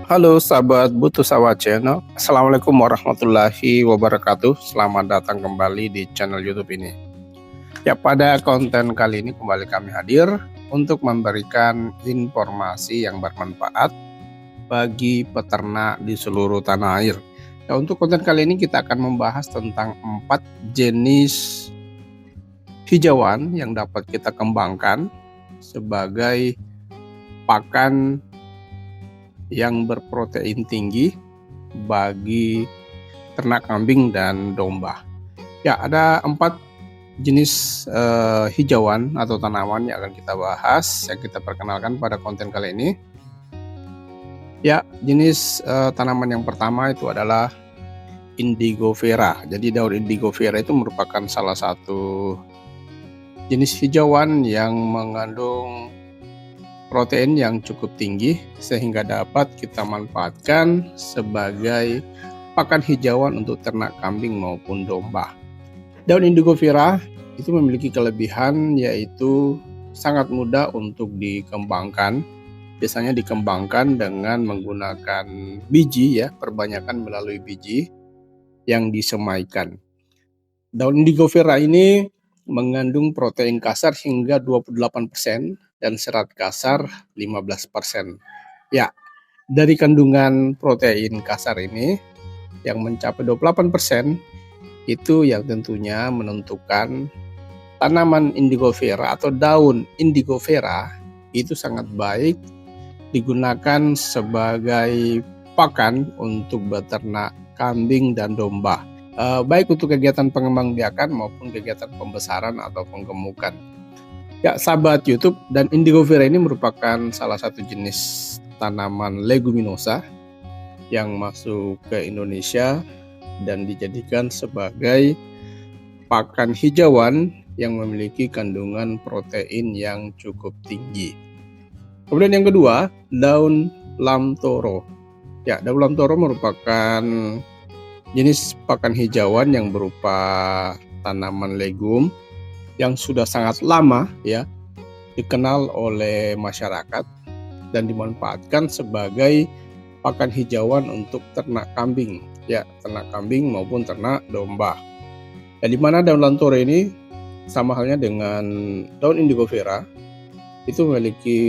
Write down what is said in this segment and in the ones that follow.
Halo sahabat Butuh Sawah Channel. Assalamualaikum warahmatullahi wabarakatuh. Selamat datang kembali di channel YouTube ini. Ya, pada konten kali ini kembali kami hadir untuk memberikan informasi yang bermanfaat bagi peternak di seluruh tanah air. Ya, untuk konten kali ini kita akan membahas tentang 4 jenis hijauan yang dapat kita kembangkan sebagai pakan yang berprotein tinggi bagi ternak kambing dan domba. Ya, ada 4 jenis hijauan atau tanaman yang akan kita bahas, yang kita perkenalkan pada konten kali ini. Ya, jenis tanaman yang pertama itu adalah Indigo Vera. Jadi daun Indigo Vera itu merupakan salah satu jenis hijauan yang mengandung protein yang cukup tinggi sehingga dapat kita manfaatkan sebagai pakan hijauan untuk ternak kambing maupun domba. Daun Indigo Vera itu memiliki kelebihan yaitu sangat mudah untuk dikembangkan. Biasanya dikembangkan dengan menggunakan biji, ya, perbanyakan melalui biji yang disemaikan. Daun Indigo Vera ini mengandung protein kasar hingga 28% dan serat kasar 15%. Ya, dari kandungan protein kasar ini yang mencapai 28% itu yang tentunya menentukan tanaman Indigo Vera atau daun Indigo Vera itu sangat baik digunakan sebagai pakan untuk beternak kambing dan domba, baik untuk kegiatan pengembangbiakan maupun kegiatan pembesaran atau penggemukan. Ya, sahabat YouTube, dan Indigo Vera ini merupakan salah satu jenis tanaman leguminosa yang masuk ke Indonesia dan dijadikan sebagai pakan hijauan yang memiliki kandungan protein yang cukup tinggi. Kemudian yang kedua, daun lamtoro. Ya, daun lamtoro merupakan jenis pakan hijauan yang berupa tanaman legum yang sudah sangat lama, ya, dikenal oleh masyarakat dan dimanfaatkan sebagai pakan hijauan untuk ternak kambing, ya, ternak kambing maupun ternak domba. Dan di mana daun lamtoro ini sama halnya dengan daun Indigo Vera itu memiliki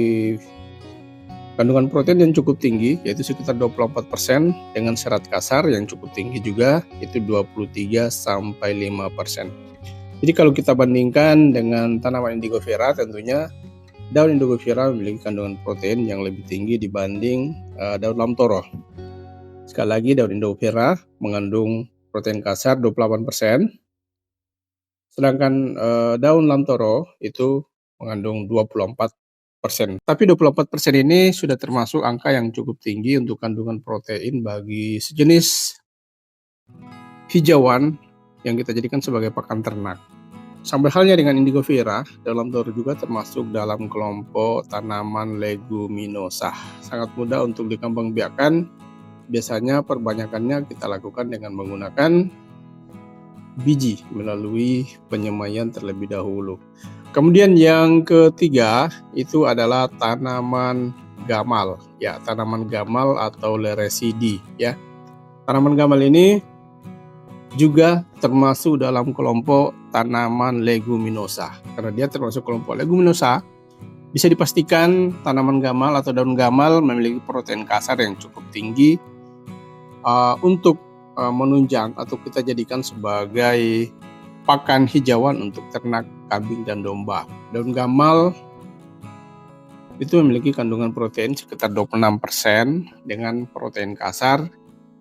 kandungan protein yang cukup tinggi, yaitu sekitar 24%, dengan serat kasar yang cukup tinggi juga, itu 23-5%. Jadi kalau kita bandingkan dengan tanaman Indigo Vera, tentunya daun Indigo Vera memiliki kandungan protein yang lebih tinggi dibanding daun lamtoro. Sekali lagi, daun Indigo Vera mengandung protein kasar 28%, sedangkan daun lamtoro itu mengandung 24%. Tapi 24% ini sudah termasuk angka yang cukup tinggi untuk kandungan protein bagi sejenis hijauan yang kita jadikan sebagai pakan ternak. Sama halnya dengan Indigo Vera, daun lamtoro juga termasuk dalam kelompok tanaman leguminosa. Sangat mudah untuk dikembangbiakan. Biasanya perbanyakannya kita lakukan dengan menggunakan biji melalui penyemaian terlebih dahulu. Kemudian yang ketiga itu adalah tanaman gamal. Ya, tanaman gamal atau Leresidi, ya. Tanaman gamal ini juga termasuk dalam kelompok tanaman leguminosa. Karena dia termasuk kelompok leguminosa, bisa dipastikan tanaman gamal atau daun gamal memiliki protein kasar yang cukup tinggi untuk menunjang atau kita jadikan sebagai pakan hijauan untuk ternak kambing dan domba. Daun gamal itu memiliki kandungan protein sekitar 26% dengan protein kasar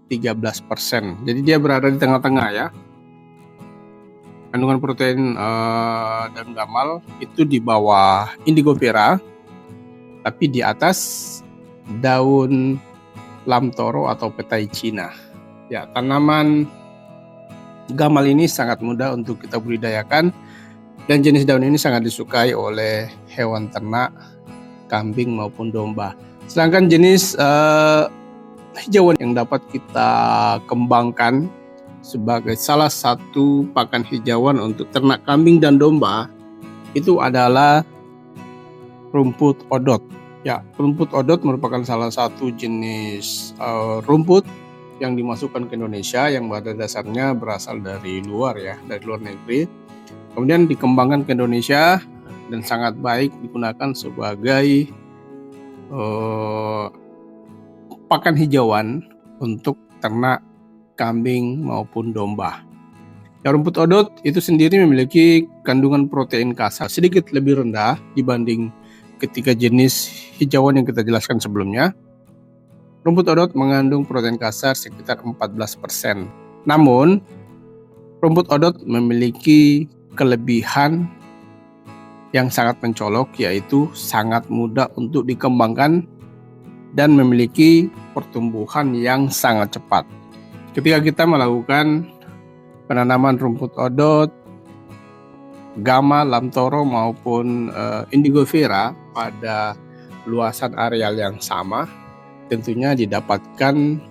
13%. Jadi dia berada di tengah-tengah, ya. Kandungan protein daun gamal itu di bawah Indigo Vera, tapi di atas daun lamtoro atau petai Cina. Ya, tanaman gamal ini sangat mudah untuk kita budidayakan dan jenis daun ini sangat disukai oleh hewan ternak kambing maupun domba. Sedangkan jenis hijauan yang dapat kita kembangkan sebagai salah satu pakan hijauan untuk ternak kambing dan domba itu adalah rumput odot. Ya, rumput odot merupakan salah satu jenis rumput yang dimasukkan ke Indonesia yang pada dasarnya berasal dari luar ya, dari luar negeri. Kemudian dikembangkan ke Indonesia dan sangat baik digunakan sebagai pakan hijauan untuk ternak kambing maupun domba. Ya, rumput odot itu sendiri memiliki kandungan protein kasar sedikit lebih rendah dibanding ketiga jenis hijauan yang kita jelaskan sebelumnya. Rumput odot mengandung protein kasar sekitar 14%. Namun, rumput odot memiliki kelebihan yang sangat mencolok, yaitu sangat mudah untuk dikembangkan dan memiliki pertumbuhan yang sangat cepat. Ketika kita melakukan penanaman rumput odot, Gama, Lamtoro maupun Indigo Vera pada luasan areal yang sama, tentunya didapatkan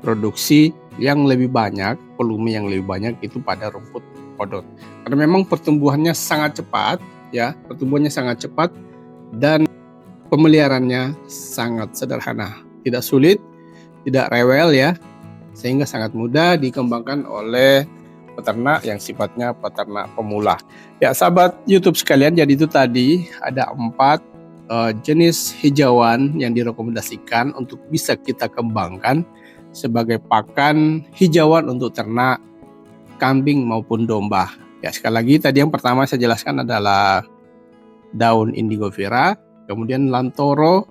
produksi yang lebih banyak, volume yang lebih banyak itu pada rumput odot. Karena memang pertumbuhannya sangat cepat, ya, pertumbuhannya sangat cepat dan pemeliharaannya sangat sederhana, tidak sulit, tidak rewel ya, sehingga sangat mudah dikembangkan oleh peternak yang sifatnya peternak pemula. Ya, sahabat YouTube sekalian, jadi itu tadi ada 4 jenis hijauan yang direkomendasikan untuk bisa kita kembangkan sebagai pakan hijauan untuk ternak kambing maupun domba. Ya, sekali lagi tadi yang pertama saya jelaskan adalah daun Indigo Vera, kemudian Lantoro,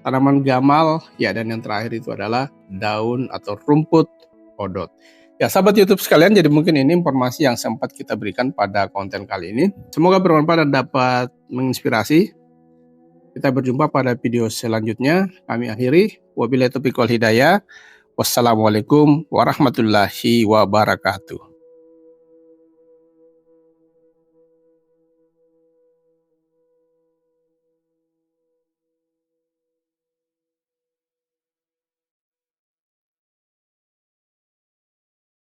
tanaman gamal, ya, dan yang terakhir itu adalah daun atau rumput odot. Ya, sahabat YouTube sekalian, jadi mungkin ini informasi yang sempat kita berikan pada konten kali ini. Semoga bermanfaat dan dapat menginspirasi. Kita berjumpa pada video selanjutnya. Kami akhiri. Wabillahi taufiq wal hidayah. Wassalamualaikum warahmatullahi wabarakatuh.